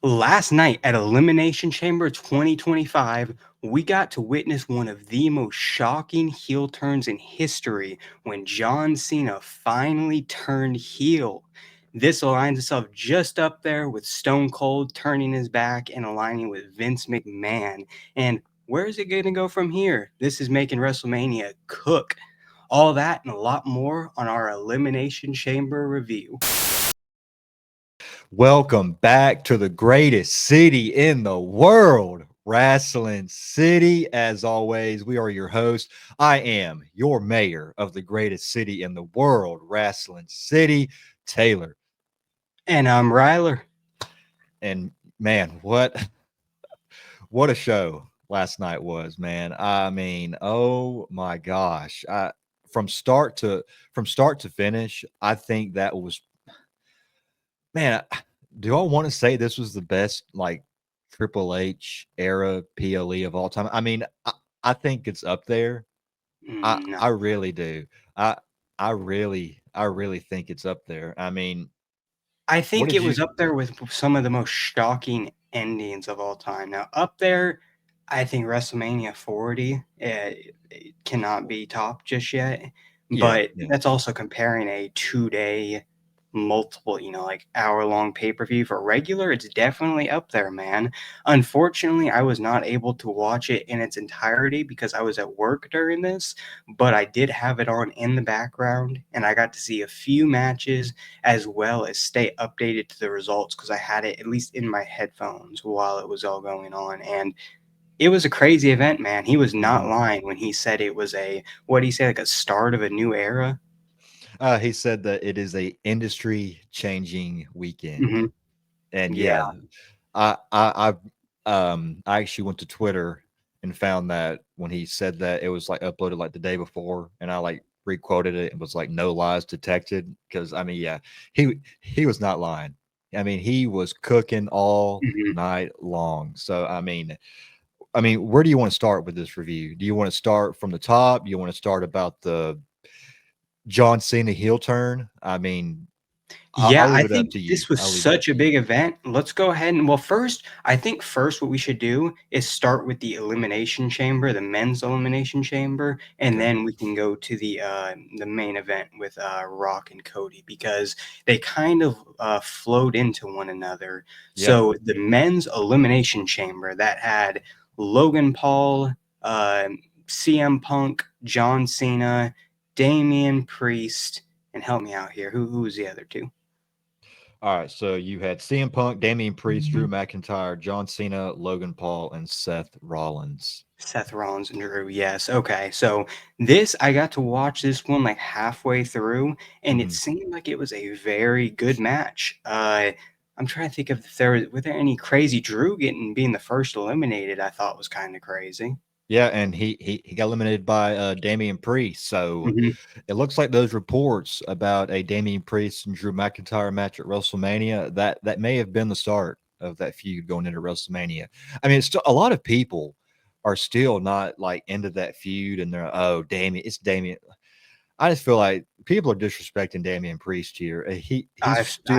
Last night at Elimination Chamber 2025, we got to witness one of the most shocking heel turns in history when John Cena finally turned heel. This aligns itself just up there with Stone Cold turning his back and aligning with Vince McMahon. And where is it going to go from here? This is making WrestleMania cook. All that and a lot more on our Elimination Chamber review. Welcome back to the greatest city in the world, Wrestling City. As always, we are your hosts. I am your mayor of the greatest city in the world, Wrestling City, Taylor. And I'm Ryler. And man, what a show last night was, man. I mean, oh my gosh. From start to finish, I think that was, man, do I want to say this was the best like Triple H era PLE of all time? I mean, I think it's up there. I No. really do. I I really think it's up there. I mean, I what think did it was you up there with some of the most shocking endings of all time. Now, up there, I think WrestleMania 40 it cannot be topped just yet. Yeah, But yeah. that's also comparing a 2 day, multiple, like hour-long pay-per-view for regular. It's definitely up there, man. Unfortunately, I was not able to watch it in its entirety because I was at work during this, but I did have it on in the background, and I got to see a few matches as well as stay updated to the results because I had it at least in my headphones while it was all going on. And it was a crazy event, man. He was not Mhm. lying when he said it was what he said, like a start of a new era. He said that it is a industry changing weekend. Hmm. And Yeah. yeah, I actually went to Twitter and found that when he said that it was like uploaded like the day before, and I like requoted it and was like no lies detected because I mean yeah, he was not lying. I mean he was cooking all Hmm. night long. So I mean where do you want to start with this review? Do you want to start from the top? Do you want to start about the John Cena heel turn? I mean Yeah, I'll I leave it up think to you. this was I'll leave it up such a to you. big event. Let's go ahead and, well, first, I think first what we should do is start with the elimination chamber, the men's elimination chamber, and Okay. then we can go to the main event with Rock and Cody because they kind of flowed into one another. Yeah. So the men's elimination chamber that had Logan Paul, uh, CM Punk, John Cena, Damian Priest, and help me out here. Who was the other two? All right, so you had CM Punk, Damian Priest, Drew McIntyre, John Cena, Logan Paul, and Seth Rollins. Seth Rollins and Drew. Yes. Okay. So this, I got to watch this one like halfway through, and it Mhm. seemed like it was a very good match. I'm trying to think if were there any crazy Drew being the first eliminated. I thought was kind of crazy. Yeah, and he got eliminated by Damian Priest. So Hmm. it looks like those reports about a Damian Priest and Drew McIntyre match at WrestleMania that may have been the start of that feud going into WrestleMania. I mean, it's still a lot of people are still not like into that feud, and they're oh Damian, it's Damian. I just feel like people are disrespecting Damian Priest here. I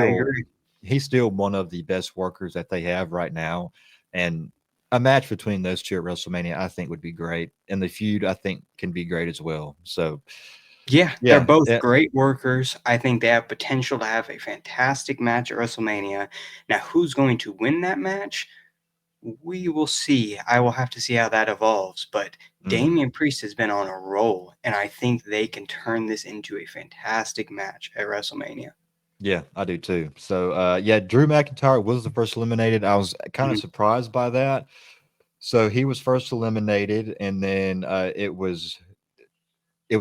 agree. He's still one of the best workers that they have right now, and a match between those two at WrestleMania I think would be great, and the feud I think can be great as well. So Yeah, they're yeah, both great workers. I think they have potential to have a fantastic match at WrestleMania. Now, who's going to win that match? We will see. I will have to see how that evolves. But mm, Damian Priest has been on a roll, and I think they can turn this into a fantastic match at WrestleMania. yeah, I do too. So yeah, Drew McIntyre was the first eliminated. I was kind of Mhm. surprised by that. So he was first eliminated, and then it was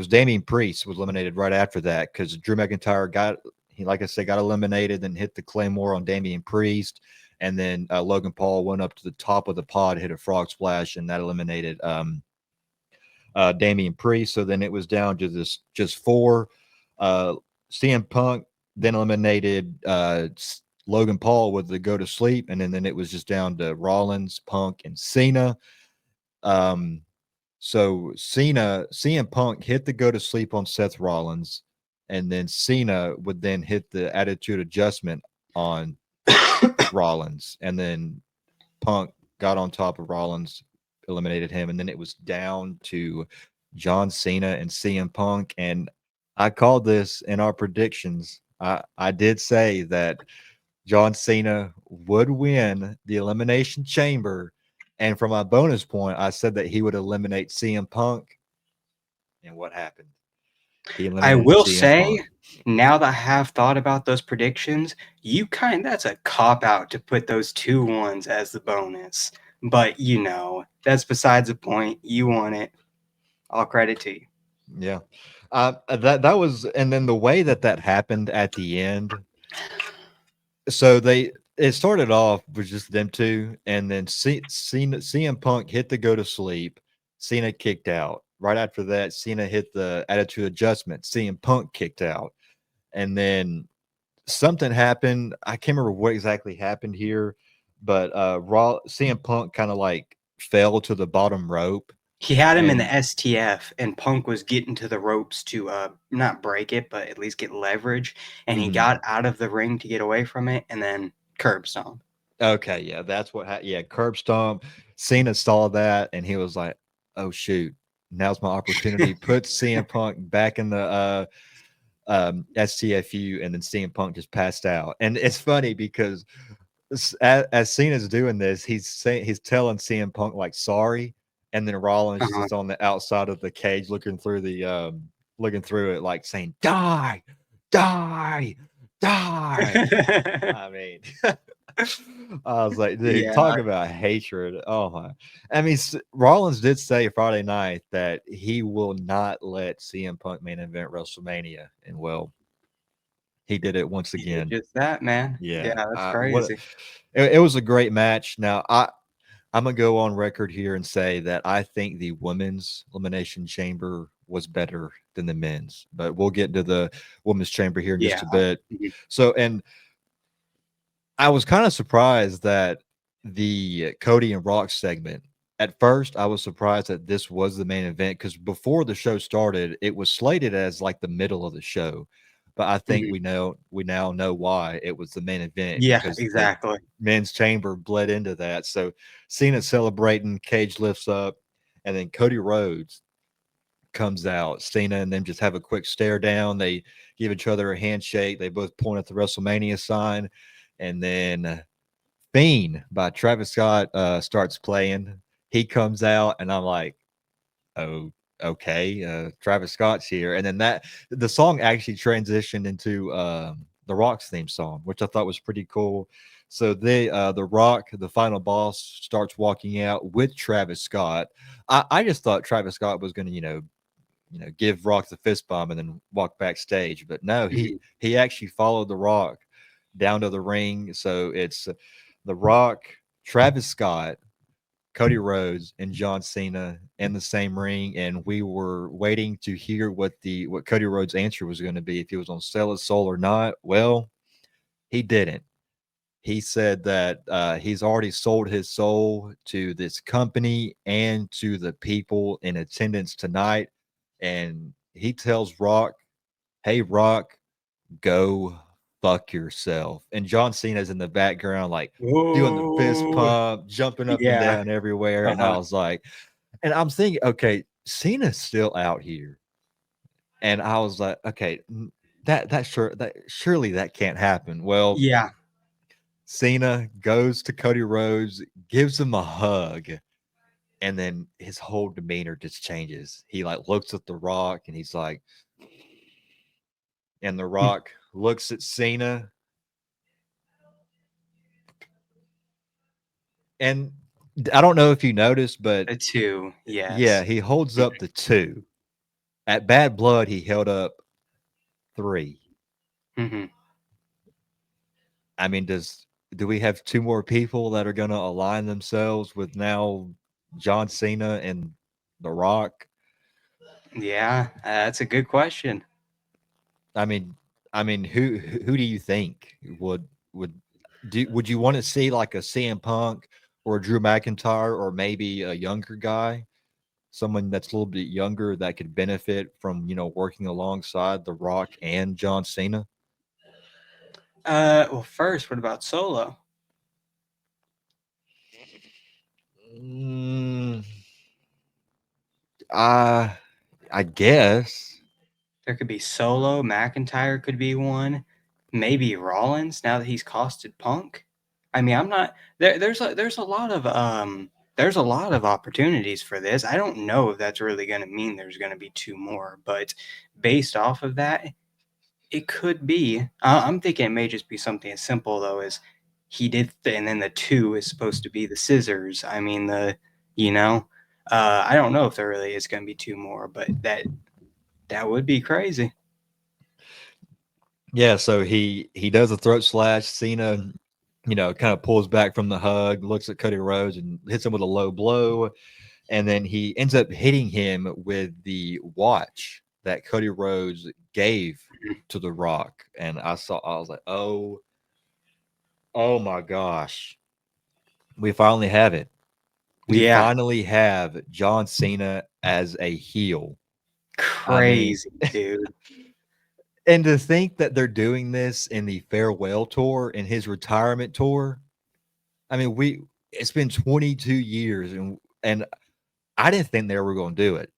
Damian Priest was eliminated right after that because Drew McIntyre like I said, got eliminated, then hit the Claymore on Damian Priest, and then Logan Paul went up to the top of the pod, hit a frog splash, and that eliminated Damian Priest. So then it was down to this just four. Uh, CM Punk then eliminated Logan Paul with the go to sleep, and then it was just down to Rollins, Punk, and Cena. Um, so CM Punk hit the go to sleep on Seth Rollins, and then Cena would then hit the attitude adjustment on Rollins, and then Punk got on top of Rollins, eliminated him, and then it was down to John Cena and CM Punk. And I called this in our predictions. I did say that John Cena would win the Elimination Chamber. And for my bonus point, I said that he would eliminate CM Punk. And what happened? He I eliminated will CM say, Punk. now that I have thought about those predictions, that's a cop out to put those 2 ones as the bonus. But that's besides the point. You won it. All credit to you. Yeah. That was, and then the way that that happened at the end. So it started off with just them two, and then Cena, CM Punk hit the go to sleep. Cena kicked out. Right after that, Cena hit the attitude adjustment. CM Punk kicked out, and then something happened. I can't remember what exactly happened here, but CM Punk kind of like fell to the bottom rope, He had him in the and STF, and Punk was getting to the ropes to not break it, but at least get leverage. And he mhm. got out of the ring to get away from it, and then curb stomp. Okay, yeah, that's what. Yeah, curb stomp. Cena saw that, and he was like, "Oh shoot, now's my opportunity." Put CM Punk back in the STFU, and then CM Punk just passed out. And it's funny because as Cena's doing this, he's telling CM Punk like sorry, and then Rollins is Uh-huh. just on the outside of the cage looking through it like saying die, die, die. I mean, I was like, dude, Yeah, talk about hatred. Oh my! I mean, Rollins did say Friday night that he will not let CM Punk main event WrestleMania, and well, he did it once he did again. just that, man. Yeah, Yeah, that's what crazy. it was a great match. Now I'm gonna go on record here and say that I think the women's elimination chamber was better than the men's, but we'll get to the women's chamber here in just Yeah. a bit. Mhm. So, and I was kind of surprised that the Cody and Rock segment. At first, I was surprised that this was the main event because before the show started, it was slated as like the middle of the show. But I think Mhm. we now know why it was the main event Yeah, because the exactly. men's chamber bled into that. So Cena celebrating, Cage lifts up, and then Cody Rhodes comes out. Cena and them just have a quick stare down. They give each other a handshake. They both point at the WrestleMania sign, and then Fiend by Travis Scott starts playing. He comes out, and I'm like, oh, okay, Travis Scott's here. And then the song actually transitioned into the Rock's theme song, which I thought was pretty cool. So the Rock, the final boss, starts walking out with Travis Scott. I just thought Travis Scott was going to, give Rock the fist bump and then walk backstage. But no, he Mhm. he actually followed the Rock down to the ring. So it's the Rock, Travis Scott, Cody Rhodes, and John Cena in the same ring, and we were waiting to hear what Cody Rhodes' answer was going to be if he was on sell his soul or not. Well, he didn't. He said that he's already sold his soul to this company and to the people in attendance tonight. And he tells Rock, "Hey, Rock, go fuck yourself." And John Cena's in the background, like doing the fist Oh, pump, jumping up and yeah. down everywhere. And I Uh-huh. was like, and I'm thinking, okay, Cena's still out here. And I was like, okay, that surely that can't happen. Well, Yeah. Cena goes to Cody Rhodes, gives him a hug, and then his whole demeanor just changes. He like looks at the Rock and he's like, and the Rock looks at Cena, and I don't know if you noticed, but A 2, yeah, yes. he holds up the two. At Bad Blood, he held up three. Mhm. I mean, do we have two more people that are going to align themselves with now John Cena and The Rock? Yeah, that's a good question. I mean, who do you think would you want to see like a CM Punk or a Drew McIntyre or maybe a younger guy, someone that's a little bit younger that could benefit from working alongside The Rock and John Cena? Well, first, what about Solo? Mm, I I guess. There could be Solo, McIntyre could be one, maybe Rollins now that he's costed Punk. I mean, I'm not there's a lot of opportunities for this. I don't know if that's really going to mean there's going to be two more, but based off of that, it could be. I'm thinking it may just be something as simple though as and then the two is supposed to be the scissors. I mean you know, I don't know if there really is going to be two more, but that would be crazy. Yeah, so he does a throat slash. Cena, kind of pulls back from the hug, looks at Cody Rhodes and hits him with a low blow, and then he ends up hitting him with the watch that Cody Rhodes gave to The Rock. And I was like, oh my gosh, we finally have it. We Yeah, finally have John Cena as a heel. I mean, crazy, dude. and to think that they're doing this in the farewell tour, in his retirement tour. I mean, it's been 22 years, and I didn't think they were going to do it.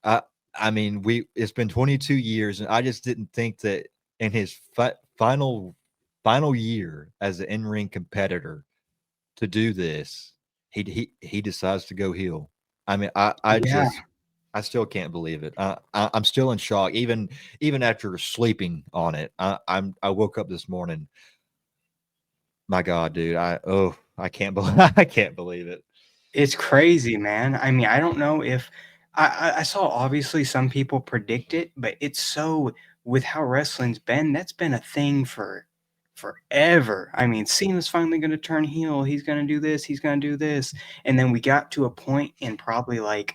I I mean, we it's been 22 years, and I just didn't think that in his final year as an in-ring competitor to do this, he decides to go heel. I mean, Yeah, I still can't believe it. I'm still in shock, even after sleeping on it. I woke up this morning. My God, dude! I can't believe I can't believe it. it's crazy, man. I mean, I don't know if I saw obviously some people predict it, but it's so with how wrestling's been, that's been a thing for forever. I mean, Cena's finally going to turn heel. He's going to do this. He's going to do this. And then we got to a point in probably like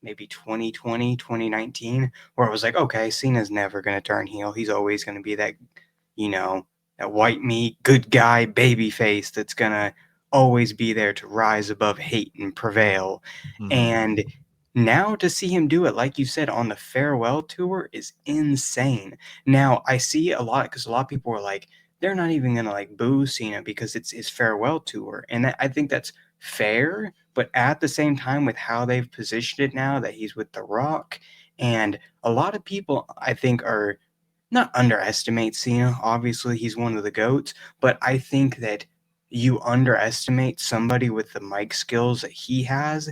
maybe 2020, 2019, where it was like, okay, Cena's never going to turn heel. He's always going to be that, you know, that white meat, good guy, baby face that's going to always be there to rise above hate and prevail. Mhm. And now to see him do it, like you said, on the farewell tour is insane. Now I see a lot because a lot of people were like, they're not even gonna like boo Cena because it's his farewell tour, and I think that's fair. But at the same time, with how they've positioned it now that he's with The Rock, and a lot of people I think are not underestimate Cena. Obviously, he's one of the goats, but I think that you underestimate somebody with the mic skills that he has,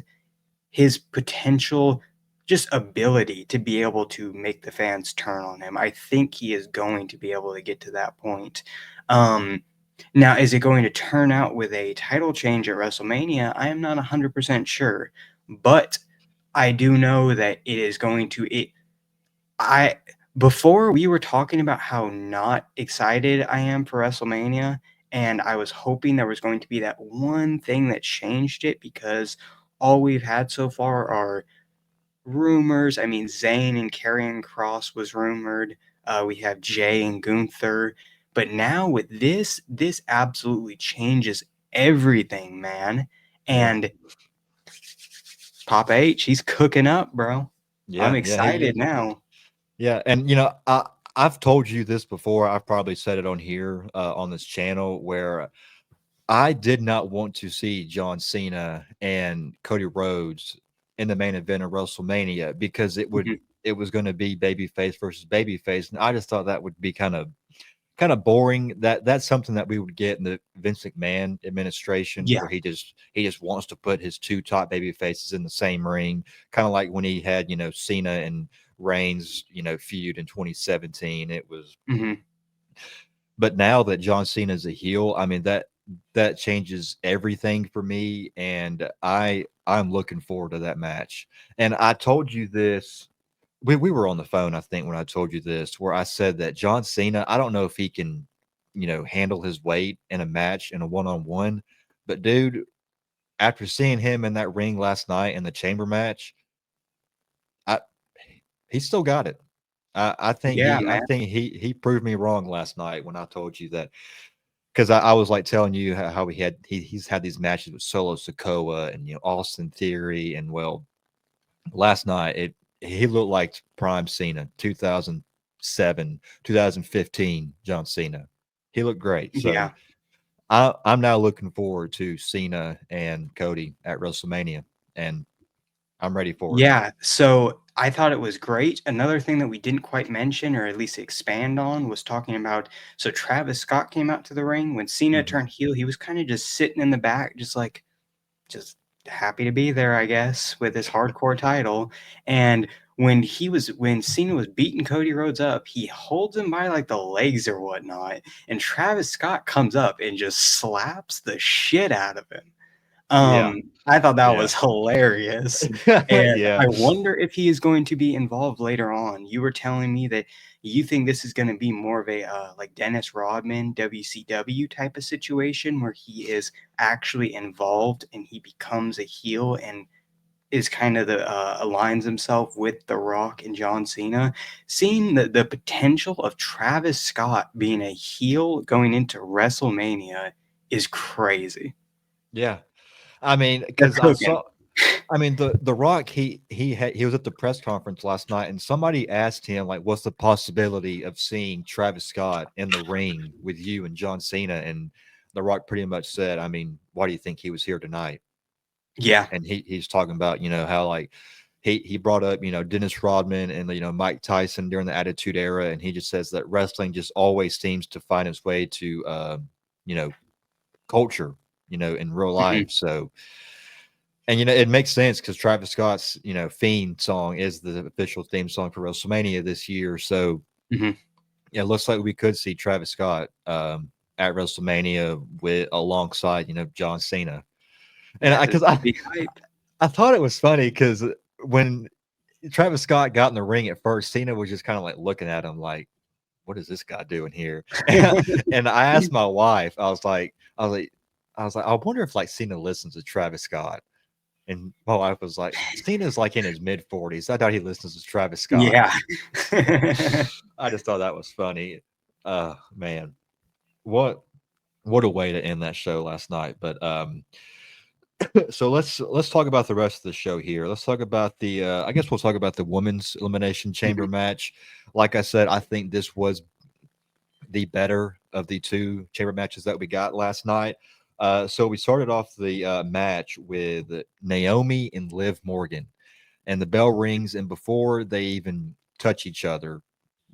his potential just ability to be able to make the fans turn on him. I think he is going to be able to get to that point. Um, Now, is it going to turn out with a title change at WrestleMania? I am not 100% sure, but I do know that it is going to it I before we were talking about how not excited I am for WrestleMania, and I was hoping there was going to be that one thing that changed it because all we've had so far are rumors. I mean, Zayn and Karrion Cross was rumored. We have Jay and Gunther, but now with this absolutely changes everything, man. Yeah. And Papa H, he's cooking up, bro. I'm Yeah, he excited is. now. Yeah, and I've told you this before. I've probably said it on here on this channel where I did not want to see John Cena and Cody Rhodes in the main event of WrestleMania because Mhm. it was going to be babyface versus babyface, and I just thought that would be kind of boring. That's something that we would get in the Vince McMahon administration, Yeah. where he just wants to put his two top baby faces in the same ring, kind of like when he had Cena and Reigns feud in 2017. It was, Mhm. but now that John Cena is a heel, I mean that changes everything for me, and I'm looking forward to that match. And I told you this we were on the phone, I think, when I told you this, where I said that John Cena, I don't know if he can, handle his weight in a match in a one-on-one, but dude, after seeing him in that ring last night in the chamber match, I he still got it. Yeah, I man. think he proved me wrong last night when I told you that because I was like telling you how he's had these matches with Solo Sokoa and Austin Theory, and well, last night he looked like prime Cena, 2007, 2015 John Cena. He looked great. So Yeah. I'm now looking forward to Cena and Cody at WrestleMania, and I'm ready for it. Yeah, so I thought it was great. Another thing that we didn't quite mention, or at least expand on, was talking about so Travis Scott came out to the ring. When Cena Mhm. turned heel, he was kind of just sitting in the back, just happy to be there, I guess, with his hardcore title. And when Cena was beating Cody Rhodes up, he holds him by like the legs or whatnot, and Travis Scott comes up and just slaps the shit out of him. Yeah, I thought that yeah, was hilarious, and yeah, I wonder if he is going to be involved later on. You were telling me that you think this is gonna be more of a, like Dennis Rodman, WCW type of situation where he is actually involved and he becomes a heel and is kind of aligns himself with The Rock and John Cena. Seeing the potential of Travis Scott being a heel going into WrestleMania is crazy. yeah. I mean, They're because I cooking. saw I mean, the Rock, he was at the press conference last night, and somebody asked him, like, "What's the possibility of seeing Travis Scott in the ring with you and John Cena?" And the Rock pretty much said, "I mean, why do you think he was here tonight?" Yeah. And he's talking about, how, like, he brought up, Dennis Rodman and, Mike Tyson during the Attitude Era, and he just says that wrestling just always seems to find its way to, you know, culture, in real life. Mhm, So, and it makes sense because Travis Scott's Fiend song is the official theme song for WrestleMania this year. So mhm. yeah, it looks like we could see Travis Scott at WrestleMania with alongside John Cena. And Yeah, I this because would be hype. I thought it was funny because when Travis Scott got in the ring at first, Cena was just kind of like looking at him like, "What is this guy doing here?" And I asked my wife, I wonder if like Cena listens to Travis Scott. And my wife was like, "Cena's like in his mid 40s. I doubt he listens to Travis Scott." Yeah. I just thought that was funny. Man, what what a way to end that show last night. But so let's talk about the rest of the show here. Let's talk about the I guess we'll talk about the women's elimination chamber Mhm, match. Like I said, I think this was the better of the two chamber matches that we got last night. So we started off the match with Naomi and Liv Morgan, and the bell rings, and before they even touch each other,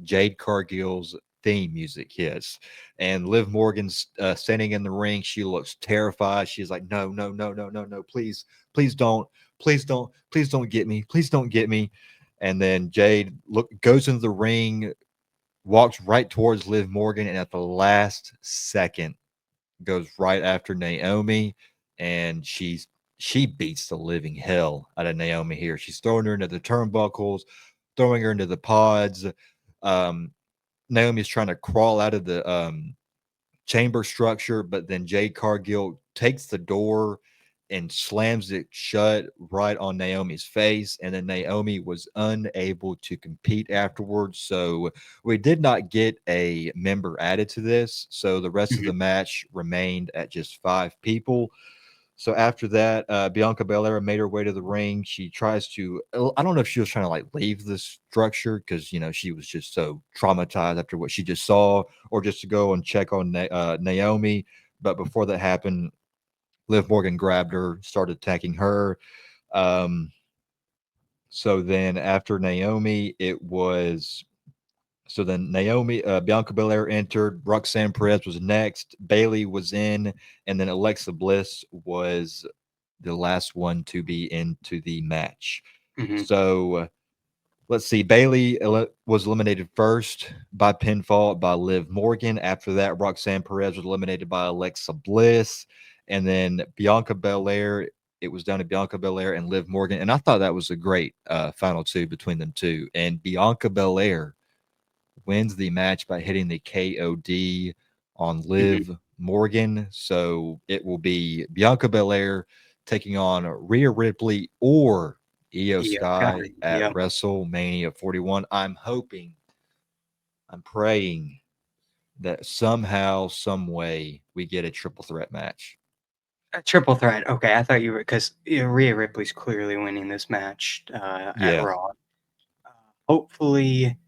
Jade Cargill's theme music hits, and Liv Morgan's standing in the ring. She looks terrified. She's like, "No, no, no, no, no, no! Please, please don't get me! Please don't get me!" And then Jade goes into the ring, walks right towards Liv Morgan, and at the last second goes right after Naomi, and she beats the living hell out of Naomi here. She's throwing her into the turnbuckles, throwing her into the pods. Um, Naomi's trying to crawl out of the chamber structure, but then Jade Cargill takes the door and slams it shut right on Naomi's face. And then Naomi was unable to compete afterwards. So we did not get a member added to this. So the rest of mhm. the match remained at just 5 people. So after that, Bianca Belair made her way to the ring. She tries to, I don't know if she was trying to like leave the structure because, she was just so traumatized after what she just saw, or just to go and check on Naomi. But before that happened, Liv Morgan grabbed her, started attacking her. Um, so then after Naomi, Bianca Belair entered. Roxanne Perez was next. Bailey was in, and then Alexa Bliss was the last one to be into the match. Mhm. So let's see. Bailey was eliminated first by pinfall by Liv Morgan. After that, Roxanne Perez was eliminated by Alexa Bliss. And then Bianca Belair, it was down to Bianca Belair and Liv Morgan. And I thought that was a great final two between them two. And Bianca Belair wins the match by hitting the KOD on Mhm. Liv Morgan. So it will be Bianca Belair taking on Rhea Ripley or Io Io Sky Sky, at yep. WrestleMania 41. I'm praying that somehow, some way, we get a triple threat match. A triple threat, okay, I thought you were 'cause, Rhea Ripley's clearly winning this match, at Yeah. Raw. Uh, Hopefully,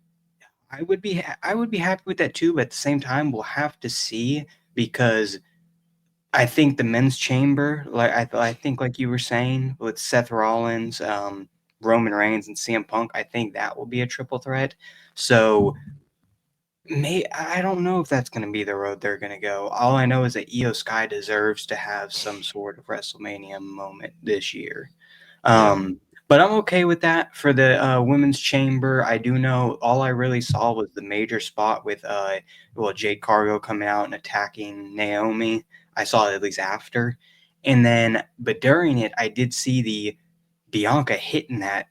I would be happy with that too, but at the same time, we'll have to see because I think the men's chamber, like I think, like you were saying, with Seth Rollins, Roman Reigns, and CM Punk, I think that will be a triple threat. So I don't know if that's going to be the road they're going to go. All I know is that Io Sky deserves to have some sort of WrestleMania moment this year. Yeah. Um, but I'm okay with that for the women's chamber. I do know all I really saw was the major spot with well, Jade Cargo coming out and attacking Naomi. I saw it at least after, and then but during it, I did see the Bianca hitting that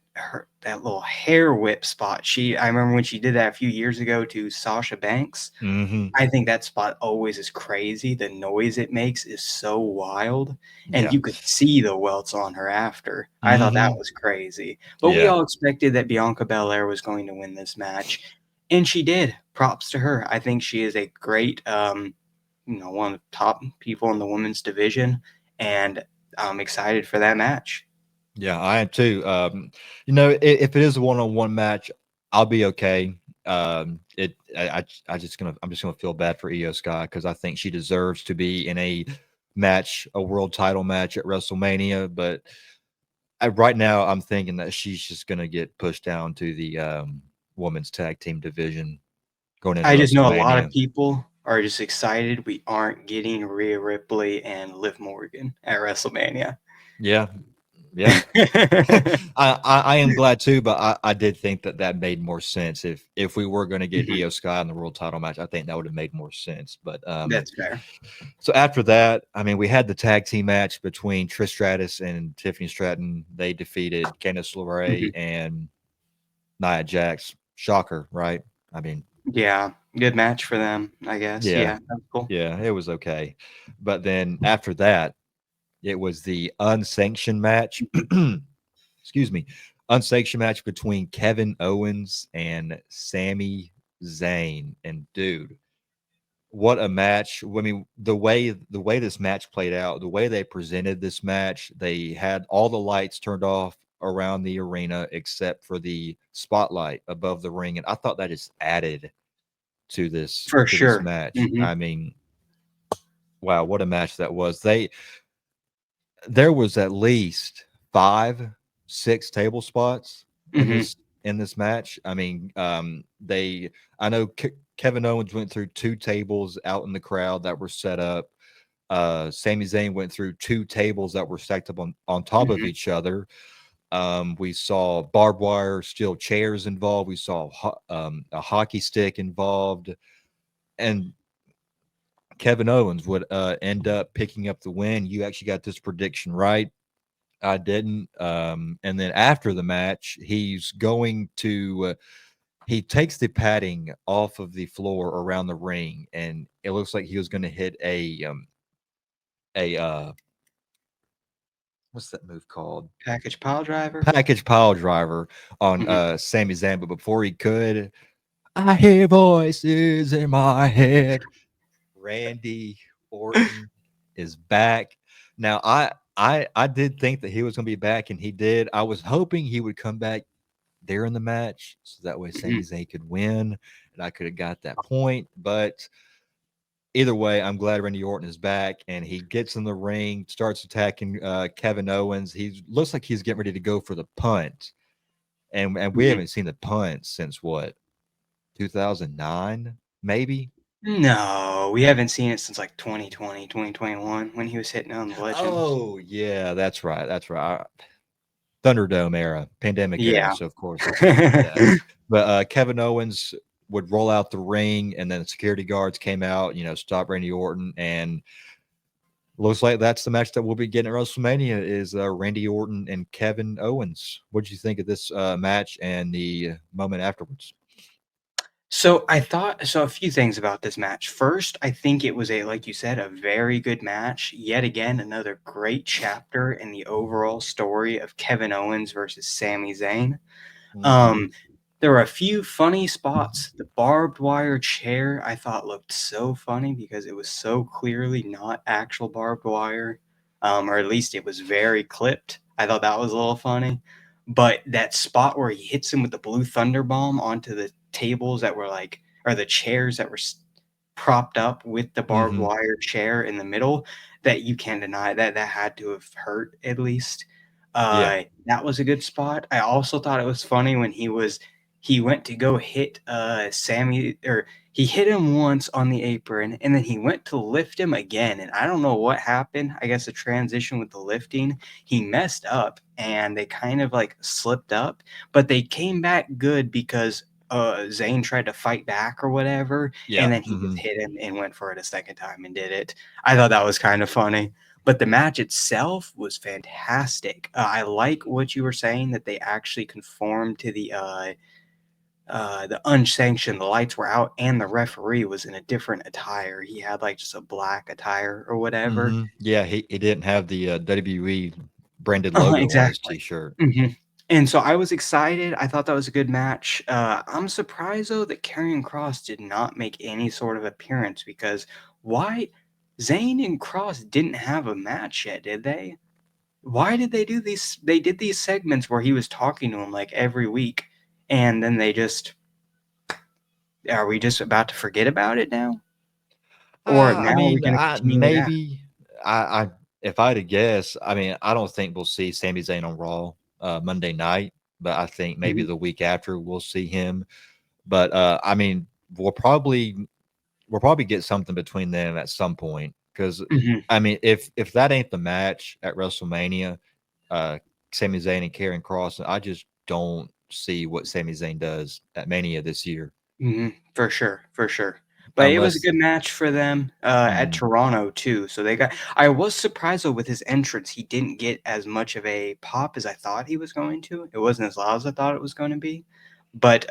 little hair whip spot. I remember when she did that a few years ago to Sasha Banks. Hmm. I think that spot always is crazy. The noise it makes is so wild, and Yeah. you could see the welts on her after. I thought that Hmm. was crazy. But we Yeah. all expected that Bianca Belair was going to win this match, and she did. Props to her. I think she is a great, one of the top people in the women's division, and I'm excited for that match. Yeah, I am too. If it is a one-on-one match, I'll be okay. I'm just gonna feel bad for Io Sky because I think she deserves to be in a world title match at WrestleMania. But right now, I'm thinking that she's just gonna get pushed down to the women's tag team division going into I just know a lot of WrestleMania. people are just excited we aren't getting Rhea Ripley and Liv Morgan at WrestleMania. Yeah, yeah. I am glad too, but I did think that that made more sense if we were going to get Mhm. Io Sky in the world title match. I think that would have made more sense. But That's fair. so after that, I mean, we had the tag team match between Trish Stratus and Tiffany Stratton. They defeated Candice LeRae Mhm. and Nia Jax. Shocker, right? I mean, Yeah, good match for them, I guess. yeah, Yeah, that's cool. yeah, it was okay. But then after that, it was the unsanctioned match. Excuse me, unsanctioned match between Kevin Owens and Sami Zayn. And dude, what a match! I mean, the way this match played out, the way they presented this match, they had all the lights turned off around the arena except for the spotlight above the ring, and I thought that just added For to this sure. match. Mhm, I mean, wow, what a match that was! There was at least 5, 6 table spots in mhm, this match. I mean, they I know Kevin Owens went through 2 tables out in the crowd that were set up. Sami Zayn went through 2 tables that were stacked up on top of mhm. each other. We saw barbed wire steel chairs involved. We saw a hockey stick involved, and Kevin Owens would end up picking up the win. You actually got this prediction right. I didn't. And then after the match, he takes the padding off of the floor around the ring, and it looks like he was going to hit a what's that move called? Package pile driver? Package pile driver on Mhm. Sami Zayn, but before he could, I hear voices in my head. Randy Orton is back. Now I did think that he was going to be back, and he did. I was hoping he would come back there in the match, so that way Sami Mhm. Zayn could win, and I could have got that point. But either way, I'm glad Randy Orton is back, and he gets in the ring, starts attacking Kevin Owens. He looks like he's getting ready to go for the punt, and we Mhm. haven't seen the punt since what 2009, maybe. No, we haven't seen it since, like, 2020, 2021 when he was hitting on the Legends. Oh yeah, that's right. That's right. Thunderdome era, pandemic era. Yeah. So of course that's right. Yeah. But Kevin Owens would roll out the ring, and then the security guards came out, stop Randy Orton, and looks like that's the match that we'll be getting at WrestleMania is Randy Orton and Kevin Owens. What did you think of this match and the moment afterwards? So a few things about this match. First, I think it was like you said, a very good match. Yet again, another great chapter in the overall story of Kevin Owens versus Sami Zayn. Hmm. Um, there were a few funny spots. The barbed wire chair I thought looked so funny because it was so clearly not actual barbed wire, or at least it was very clipped. I thought that was a little funny. But that spot where he hits him with the blue thunder bomb onto the tables that were like, or the chairs that were propped up with the barbed Hmm. wire chair in the middle, that you can't deny that had to have hurt at least. Yeah. That was a good spot. I also thought it was funny when he went to go hit Sammy, or he hit him once on the apron, and then he went to lift him again, and I don't know what happened. I guess the transition with the lifting, he messed up and they kind of like slipped up, but they came back good because Zayn tried to fight back or whatever, Yeah. and then he just Mhm. hit him and went for it a second time and did it. I thought that was kind of funny. But the match itself was fantastic. I like what you were saying, that they actually conformed to the unsanctioned. The lights were out, and the referee was in a different attire. He had like just a black attire or whatever. Mhm. Yeah, he didn't have the, WWE branded logo on his Exactly. T-shirt. Mhm. And so I was excited. I thought that was a good match. I'm surprised though that Karrion Cross did not make any sort of appearance, because why? Zayn and Cross didn't have a match yet, did they? Why did they do these? They did these segments where he was talking to him like every week, and then they just, are we just about to forget about it now? Or I now we're mean, gonna I continue with that? maybe I if I had to guess, I mean, I don't think we'll see Sami Zayn on Raw, Monday night, but I think maybe Mhm, the week after we'll see him. But, I mean, we'll probably get something between them at some point because mhm, I mean, if that ain't the match at WrestleMania, uh, Sami Zayn and Karrion Kross, I just don't see what Sami Zayn does at Mania this year mhm, for sure, for sure. But it was a unless good match for them, at mhm. Toronto too, so they got, I was surprised though with his entrance, he didn't get as much of a pop as I thought he was going to. It wasn't as loud as I thought it was gonna be, but,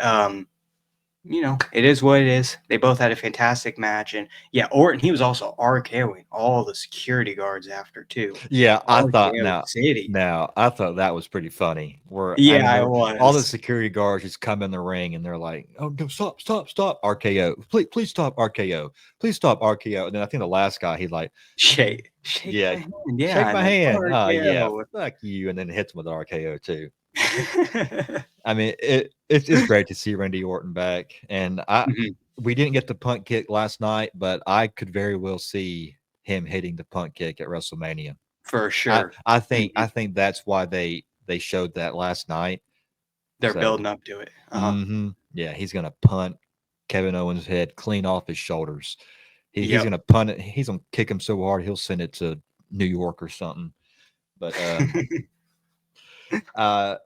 it is what it is. They both had a fantastic match, and yeah, Orton, he was also RKOing all the security guards after too. Yeah, I thought RKO City. I thought that was pretty funny. Where I mean, Yeah, it all the was. security guards just come in the ring and they're like, "Oh no, stop, stop, stop, RKO! Please stop, RKO! Please stop, RKO!" And then I think the last guy, he's like, Shake "Yeah, my hand, yeah, shake and my then hand. Oh yeah, RKO. fuck you!" And then hits him with the RKO too. I mean, it's great to see Randy Orton back, and I Mhm, we didn't get the punt kick last night, but I could very well see him hitting the punt kick at WrestleMania. for sure. I Mhm. think that's why they showed that last night. They're So, building up to it. Uh-huh. yeah, he's gonna punt Kevin Owens' head clean off his shoulders. He's Yep. gonna punt it. He's gonna kick him so hard he'll send it to New York or something. But uh,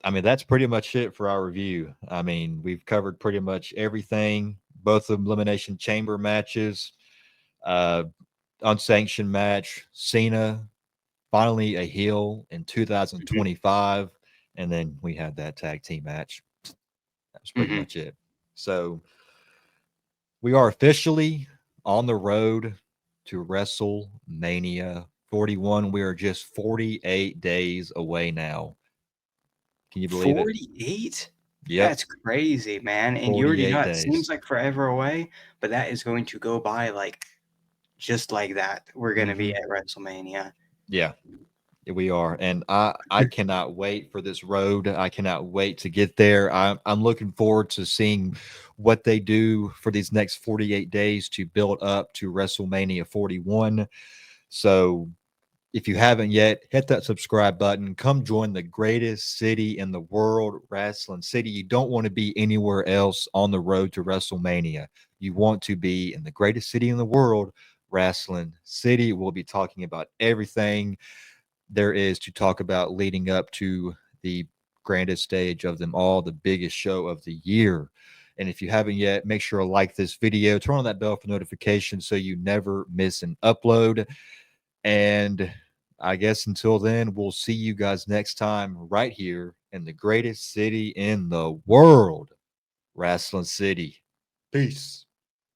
I mean that's pretty much it for our review. I mean we've covered pretty much everything. Both the elimination chamber matches, uh, unsanctioned match, Cena finally a heel in Mhm, 2025, and then we had that tag team match. That's pretty mhm. much it. So we are officially on the road to WrestleMania 41. We are just 48 days away now. Can you believe it? 48? Yep, That's crazy, man, and you already 48 know it seems days. like forever away, but that is going to go by, like, just like that. We're gonna be Hmm. at WrestleMania. Yeah, we are, and I cannot wait for this road. I cannot wait to get there. I'm looking forward to seeing what they do for these next 48 days to build up to WrestleMania 41. So if you haven't yet, hit that subscribe button. Come join the greatest city in the world, Wrestling City. You don't want to be anywhere else on the road to WrestleMania. You want to be in the greatest city in the world, Wrestling City. We'll be talking about everything there is to talk about leading up to the grandest stage of them all, the biggest show of the year. And if you haven't yet, make sure to like this video, turn on that bell for notifications so you never miss an upload. And I guess until then, we'll see you guys next time right here in the greatest city in the world, Wrestling City. Peace.